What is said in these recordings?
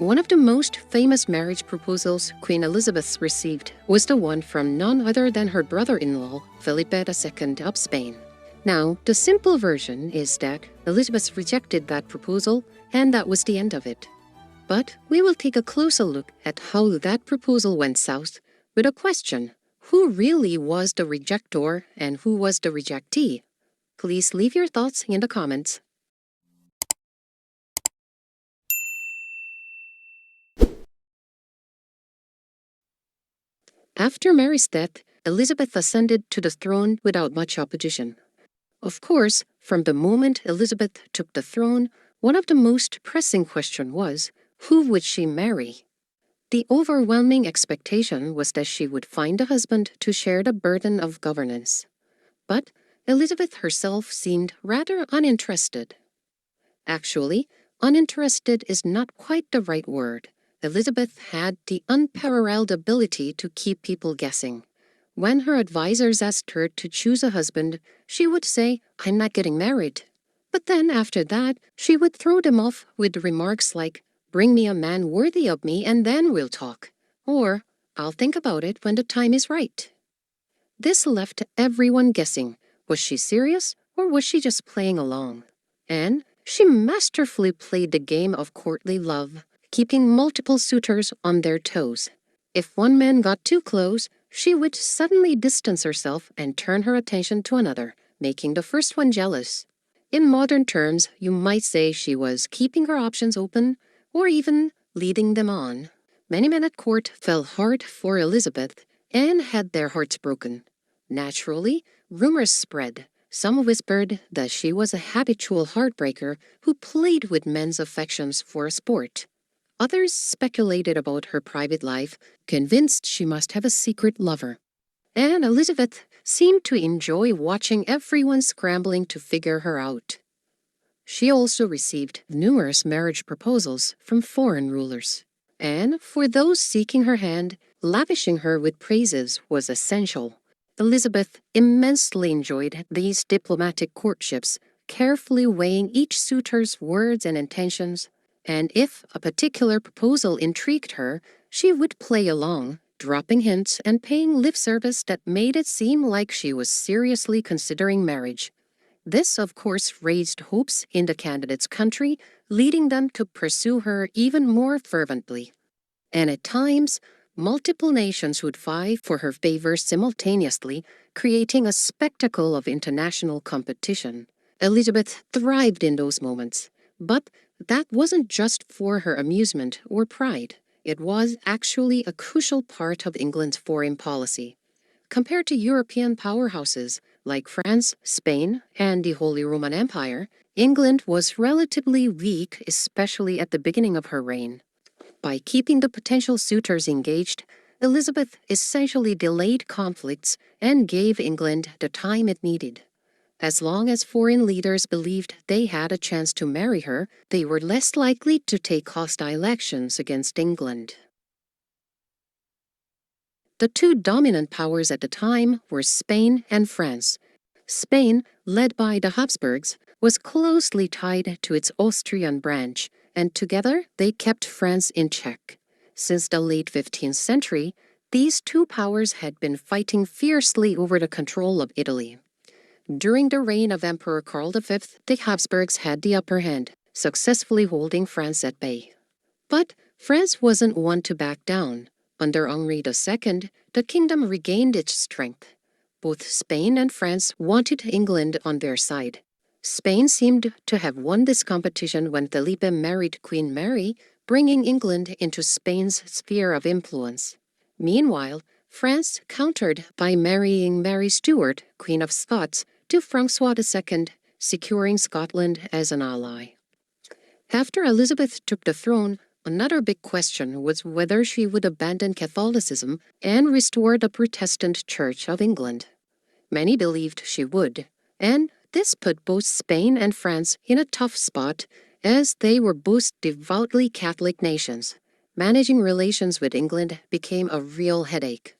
One of the most famous marriage proposals Queen Elizabeth received was the one from none other than her brother-in-law, Felipe II of Spain. Now, the simple version is that Elizabeth rejected that proposal, and that was the end of it. But we will take a closer look at how that proposal went south with a question: who really was the rejector and who was the rejectee? Please leave your thoughts in the comments. After Mary's death, Elizabeth ascended to the throne without much opposition. Of course, from the moment Elizabeth took the throne, one of the most pressing questions was, who would she marry? The overwhelming expectation was that she would find a husband to share the burden of governance. But Elizabeth herself seemed rather uninterested. Actually, uninterested is not quite the right word. Elizabeth had the unparalleled ability to keep people guessing. When her advisors asked her to choose a husband, she would say, "I'm not getting married." But then after that, she would throw them off with remarks like, "Bring me a man worthy of me and then we'll talk." Or, "I'll think about it when the time is right." This left everyone guessing. Was she serious or was she just playing along? And she masterfully played the game of courtly love, keeping multiple suitors on their toes. If one man got too close, she would suddenly distance herself and turn her attention to another, making the first one jealous. In modern terms, you might say she was keeping her options open or even leading them on. Many men at court fell hard for Elizabeth and had their hearts broken. Naturally, rumors spread. Some whispered that she was a habitual heartbreaker who played with men's affections for a sport. Others speculated about her private life, convinced she must have a secret lover. And Elizabeth seemed to enjoy watching everyone scrambling to figure her out. She also received numerous marriage proposals from foreign rulers. And for those seeking her hand, lavishing her with praises was essential. Elizabeth immensely enjoyed these diplomatic courtships, carefully weighing each suitor's words and intentions. And if a particular proposal intrigued her, she would play along, dropping hints and paying lip service that made it seem like she was seriously considering marriage. This, of course, raised hopes in the candidate's country, leading them to pursue her even more fervently. And at times, multiple nations would vie for her favor simultaneously, creating a spectacle of international competition. Elizabeth thrived in those moments, but that wasn't just for her amusement or pride. It was actually a crucial part of England's foreign policy. Compared to European powerhouses like France, Spain, and the Holy Roman Empire, England was relatively weak, especially at the beginning of her reign. By keeping the potential suitors engaged, Elizabeth essentially delayed conflicts and gave England the time it needed. As long as foreign leaders believed they had a chance to marry her, they were less likely to take hostile actions against England. The two dominant powers at the time were Spain and France. Spain, led by the Habsburgs, was closely tied to its Austrian branch, and together they kept France in check. Since the late 15th century, these two powers had been fighting fiercely over the control of Italy. During the reign of Emperor Karl V, the Habsburgs had the upper hand, successfully holding France at bay. But France wasn't one to back down. Under Henri II, the kingdom regained its strength. Both Spain and France wanted England on their side. Spain seemed to have won this competition when Felipe married Queen Mary, bringing England into Spain's sphere of influence. Meanwhile, France countered by marrying Mary Stuart, Queen of Scots, to François II, securing Scotland as an ally. After Elizabeth took the throne, another big question was whether she would abandon Catholicism and restore the Protestant Church of England. Many believed she would, and this put both Spain and France in a tough spot, as they were both devoutly Catholic nations. Managing relations with England became a real headache.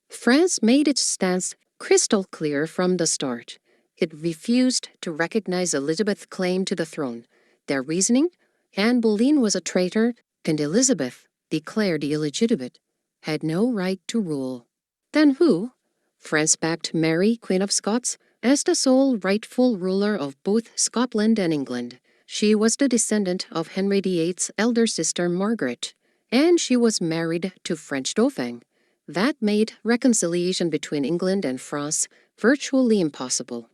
France made its stance crystal clear from the start. It refused to recognize Elizabeth's claim to the throne. Their reasoning? Anne Boleyn was a traitor, and Elizabeth, declared illegitimate, had no right to rule. Then who? France backed Mary, Queen of Scots, as the sole rightful ruler of both Scotland and England. She was the descendant of Henry VIII's elder sister Margaret, and she was married to French Dauphin. That made reconciliation between England and France virtually impossible.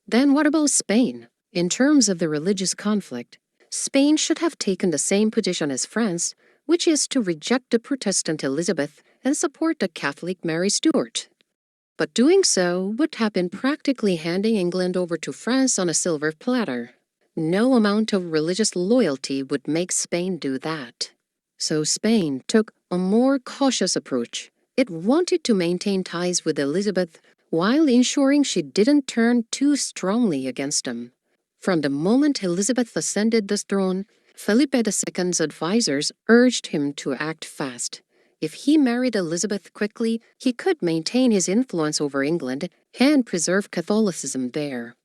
Then what about Spain? In terms of the religious conflict, Spain should have taken the same position as France, which is to reject the Protestant Elizabeth and support the Catholic Mary Stuart. But doing so would have been practically handing England over to France on a silver platter. No amount of religious loyalty would make Spain do that. So Spain took a more cautious approach. It wanted to maintain ties with Elizabeth while ensuring she didn't turn too strongly against him. From the moment Elizabeth ascended the throne, Felipe II's advisors urged him to act fast. If he married Elizabeth quickly, he could maintain his influence over England and preserve Catholicism there.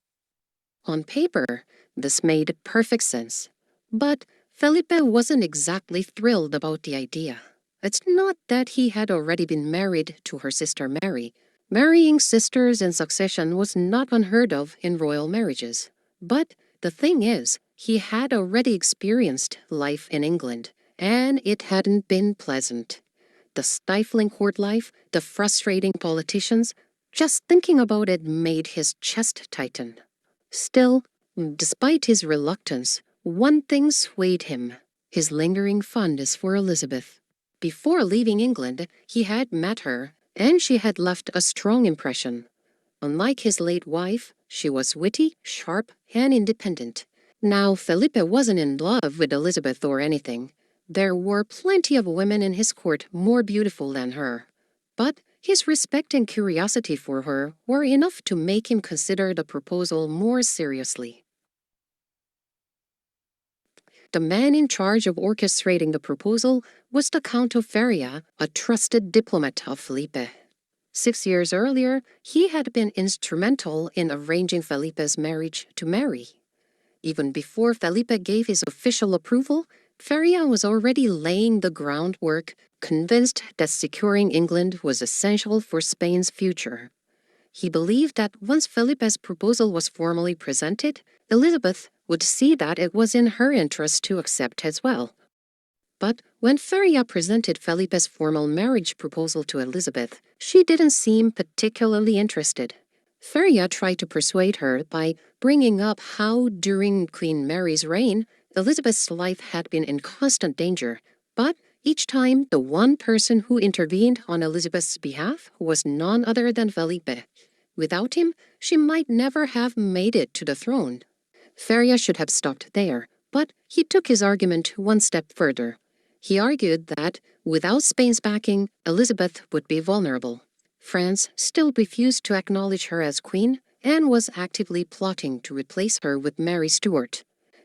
On paper, this made perfect sense. But Felipe wasn't exactly thrilled about the idea. It's not that he had already been married to her sister Mary. Marrying sisters in succession was not unheard of in royal marriages. But the thing is, he had already experienced life in England, and it hadn't been pleasant. The stifling court life, the frustrating politicians, just thinking about it made his chest tighten. Still, despite his reluctance, one thing swayed him: his lingering fondness for Elizabeth. Before leaving England, he had met her, and she had left a strong impression. Unlike his late wife, she was witty, sharp, and independent. Now, Felipe wasn't in love with Elizabeth or anything. There were plenty of women in his court more beautiful than her. But his respect and curiosity for her were enough to make him consider the proposal more seriously. The man in charge of orchestrating the proposal was the Count of Feria, a trusted diplomat of Felipe. 6 years earlier, he had been instrumental in arranging Felipe's marriage to Mary. Even before Felipe gave his official approval, Feria was already laying the groundwork, convinced that securing England was essential for Spain's future. He believed that once Felipe's proposal was formally presented, Elizabeth would see that it was in her interest to accept as well. But when Feria presented Felipe's formal marriage proposal to Elizabeth, she didn't seem particularly interested. Feria tried to persuade her by bringing up how during Queen Mary's reign, Elizabeth's life had been in constant danger, but each time the one person who intervened on Elizabeth's behalf was none other than Felipe. Without him, she might never have made it to the throne. Feria should have stopped there, but he took his argument one step further. He argued that, without Spain's backing, Elizabeth would be vulnerable. France still refused to acknowledge her as queen and was actively plotting to replace her with Mary Stuart.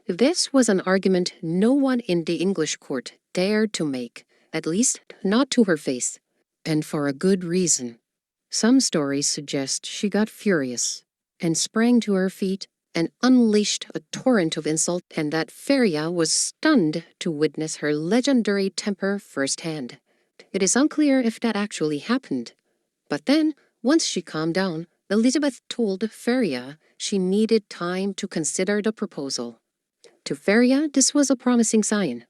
This was an argument no one in the English court dared to make, at least not to her face, and for a good reason. Some stories suggest she got furious and sprang to her feet and unleashed a torrent of insult, and that Feria was stunned to witness her legendary temper firsthand. It is unclear if that actually happened. But then, once she calmed down, Elizabeth told Feria she needed time to consider the proposal. To Feria, this was a promising sign.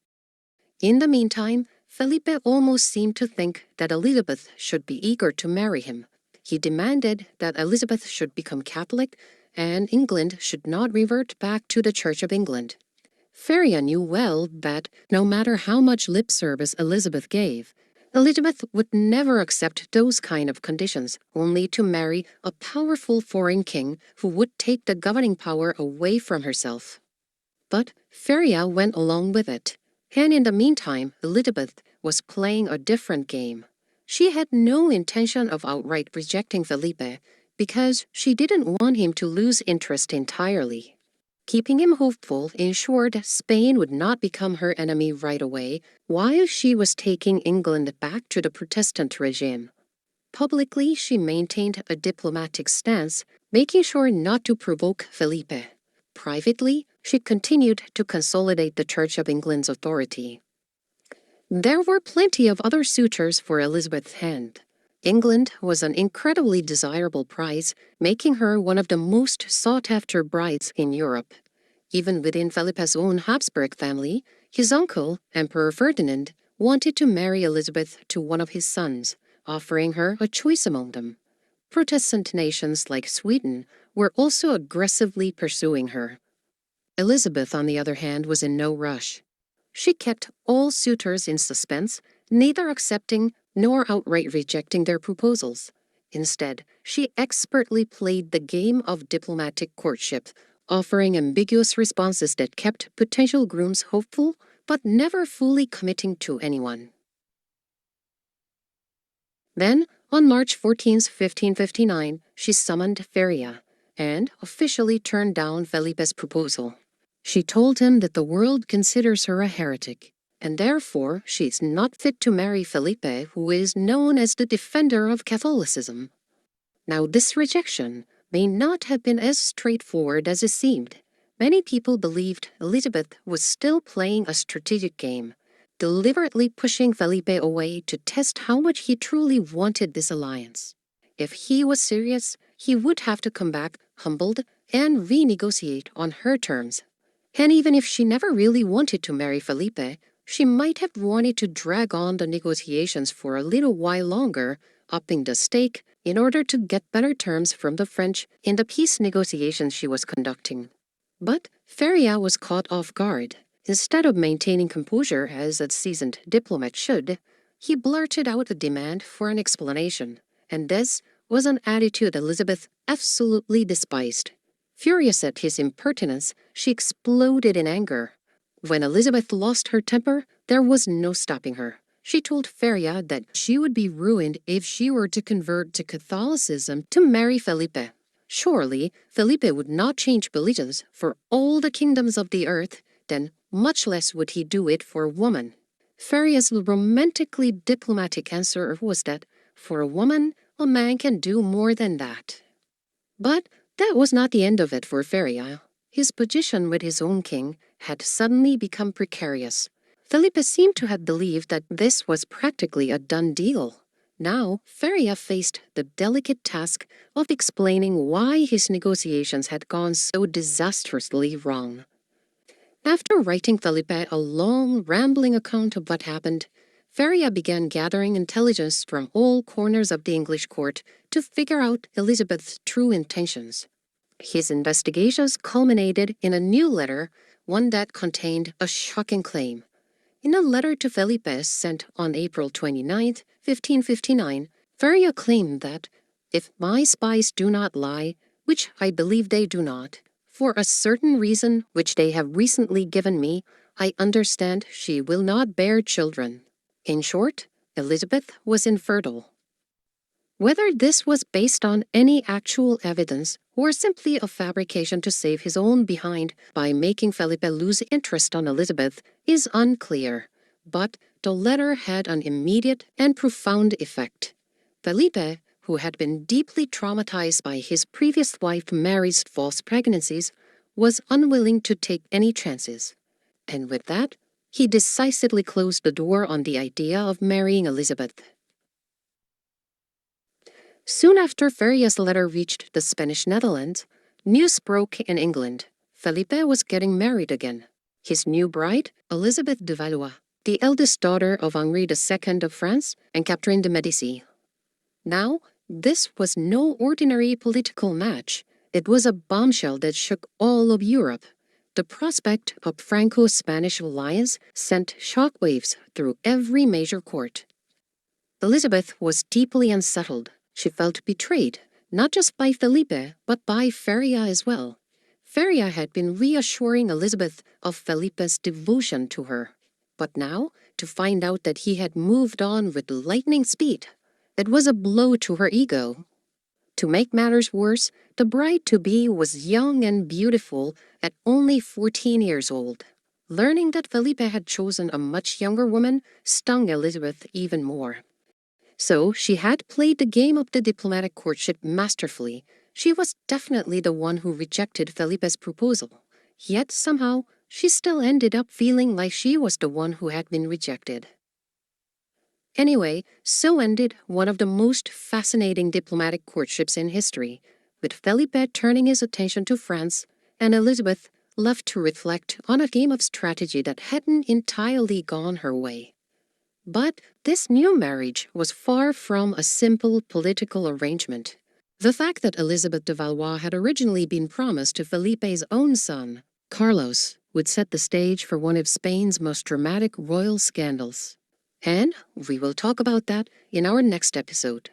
In the meantime, Felipe almost seemed to think that Elizabeth should be eager to marry him. He demanded that Elizabeth should become Catholic and England should not revert back to the Church of England. Feria knew well that no matter how much lip service Elizabeth gave, Elizabeth would never accept those kind of conditions, only to marry a powerful foreign king who would take the governing power away from herself. But Feria went along with it, and in the meantime, Elizabeth was playing a different game. She had no intention of outright rejecting Felipe because she didn't want him to lose interest entirely. Keeping him hopeful ensured Spain would not become her enemy right away while she was taking England back to the Protestant regime. Publicly, she maintained a diplomatic stance, making sure not to provoke Felipe. Privately, she continued to consolidate the Church of England's authority. There were plenty of other suitors for Elizabeth's hand. England was an incredibly desirable prize, making her one of the most sought-after brides in Europe. Even within Felipe's own Habsburg family, his uncle, Emperor Ferdinand, wanted to marry Elizabeth to one of his sons, offering her a choice among them. Protestant nations like Sweden were also aggressively pursuing her. Elizabeth, on the other hand, was in no rush. She kept all suitors in suspense, neither accepting nor outright rejecting their proposals. Instead, she expertly played the game of diplomatic courtship, offering ambiguous responses that kept potential grooms hopeful but never fully committing to anyone. Then, on March 14, 1559, she summoned Feria and officially turned down Felipe's proposal. She told him that the world considers her a heretic, and therefore she is not fit to marry Felipe, who is known as the defender of Catholicism. Now, this rejection may not have been as straightforward as it seemed. Many people believed Elizabeth was still playing a strategic game, deliberately pushing Felipe away to test how much he truly wanted this alliance. If he was serious, he would have to come back humbled and renegotiate on her terms. And even if she never really wanted to marry Felipe, she might have wanted to drag on the negotiations for a little while longer, upping the stake in order to get better terms from the French in the peace negotiations she was conducting. But Feria was caught off guard. Instead of maintaining composure as a seasoned diplomat should, he blurted out a demand for an explanation, and this was an attitude Elizabeth absolutely despised. Furious at his impertinence, she exploded in anger. When Elizabeth lost her temper, there was no stopping her. She told Feria that she would be ruined if she were to convert to Catholicism to marry Felipe. Surely, Felipe would not change religions for all the kingdoms of the earth, then much less would he do it for a woman. Feria's romantically diplomatic answer was that, for a woman, a man can do more than that. But that was not the end of it for Feria. His position with his own king had suddenly become precarious. Felipe seemed to have believed that this was practically a done deal. Now, Feria faced the delicate task of explaining why his negotiations had gone so disastrously wrong. After writing Felipe a long, rambling account of what happened, Feria began gathering intelligence from all corners of the English court to figure out Elizabeth's true intentions. His investigations culminated in a new letter, one that contained a shocking claim. In a letter to Felipe sent on April 29, 1559, Feria claimed that, if my spies do not lie, which I believe they do not, for a certain reason which they have recently given me, I understand she will not bear children. In short, Elizabeth was infertile. Whether this was based on any actual evidence or simply a fabrication to save his own behind by making Felipe lose interest on Elizabeth is unclear, but the letter had an immediate and profound effect. Felipe, who had been deeply traumatized by his previous wife Mary's false pregnancies, was unwilling to take any chances. And with that, he decisively closed the door on the idea of marrying Elizabeth. Soon after Feria's letter reached the Spanish Netherlands, news broke in England. Felipe was getting married again. His new bride, Elizabeth de Valois, the eldest daughter of Henri II of France and Catherine de Medici. Now, this was no ordinary political match. It was a bombshell that shook all of Europe. The prospect of Franco-Spanish alliance sent shockwaves through every major court. Elizabeth was deeply unsettled. She felt betrayed, not just by Felipe, but by Feria as well. Feria had been reassuring Elizabeth of Felipe's devotion to her. But now, to find out that he had moved on with lightning speed, it was a blow to her ego. To make matters worse, the bride-to-be was young and beautiful at only 14 years old. Learning that Felipe had chosen a much younger woman stung Elizabeth even more. So she had played the game of the diplomatic courtship masterfully. She was definitely the one who rejected Felipe's proposal. Yet somehow, she still ended up feeling like she was the one who had been rejected. Anyway, so ended one of the most fascinating diplomatic courtships in history, with Felipe turning his attention to France and Elizabeth left to reflect on a game of strategy that hadn't entirely gone her way. But this new marriage was far from a simple political arrangement. The fact that Elizabeth de Valois had originally been promised to Felipe's own son, Carlos, would set the stage for one of Spain's most dramatic royal scandals. And we will talk about that in our next episode.